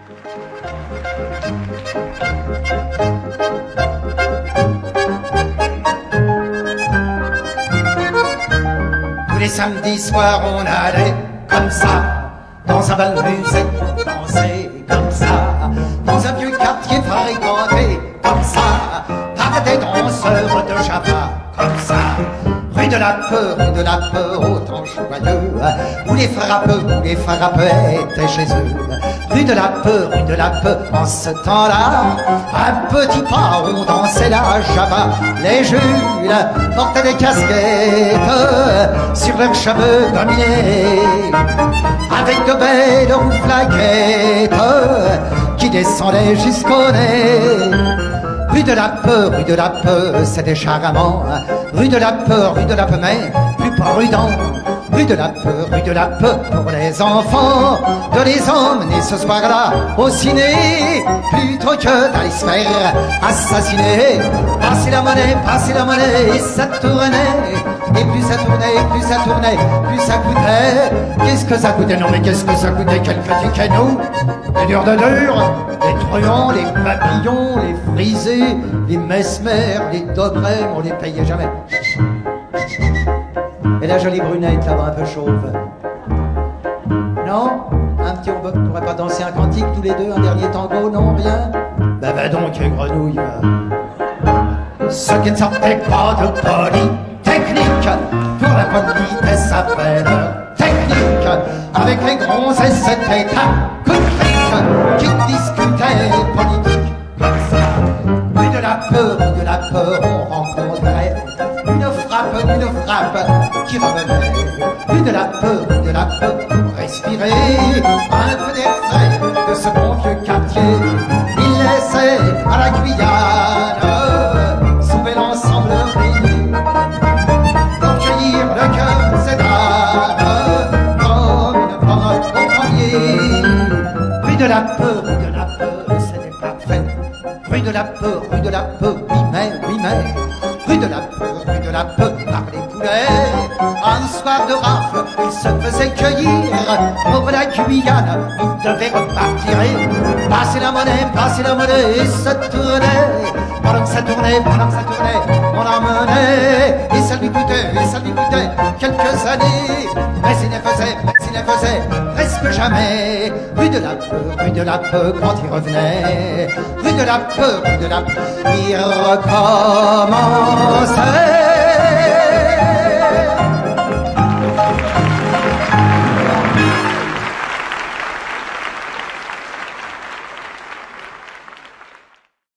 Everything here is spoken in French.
Tous les samedis soirs on allait comme ça dans un bal musette, danser comme ça dans un vieux quartier fréquenté comme ça par des danseurs de Java comme ça. Rue de la peur, autant joyeux, où les frappeurs étaient chez eux. Rue de la peur, en ce temps-là, un petit pas, on dansait la Java. Les Jules portaient des casquettes sur leurs cheveux dominés, avec de belles rouflaquettes qui descendaient jusqu'au nez. Rue de la peur, c'était charmant. Rue de la peur, mais plus prudent. Rue de la peur pour les enfants, de les emmener ce soir-là au ciné, plutôt que d'aller se faire assassiner. Passez la monnaie, et ça tournait. Et plus ça tournait, plus ça coûtait. Qu'est-ce que ça coûtait? Non mais qu'est-ce que ça coûtait? Quelques tickets nous, les durs de dur, les truands, les papillons, les frisés, les mesmères, les dobrets, on les payait jamais. Et la jolie brunette là-bas un peu chauve. Non? Un petit, on pourrait pas danser un cantique tous les deux, un dernier tango, non, rien? Ben va donc, grenouille. Ce qui ne sortait pas de polytechnique, pour la politesse s'appelle technique. Avec les gonzesses, c'était un coup de fric qui discutait politique comme ça. Rue de la peur, on rencontrait une frappe qui revenait. Rue de la peur, pour respirer un peu d'air frais de ce bon vieux quartier. Il laissait à la Guyane sauver l'ensemble réuni pour cueillir le cœur de ces dames comme une pomme au premier. Rue de la peur, c'était parfait. Rue de la peur, oui mais. Rue de la peur, par les poulets. Un soir de rafle, il se faisait cueillir pour la Guyane, il devait repartir. Passer la monnaie, et ça tournait. Pendant que ça tournait, on emmenait. Et ça lui coûtait quelques années. Mais il ne faisait presque jamais. Rue de la peur, quand il revenait. Rue de la peur, il recommençait.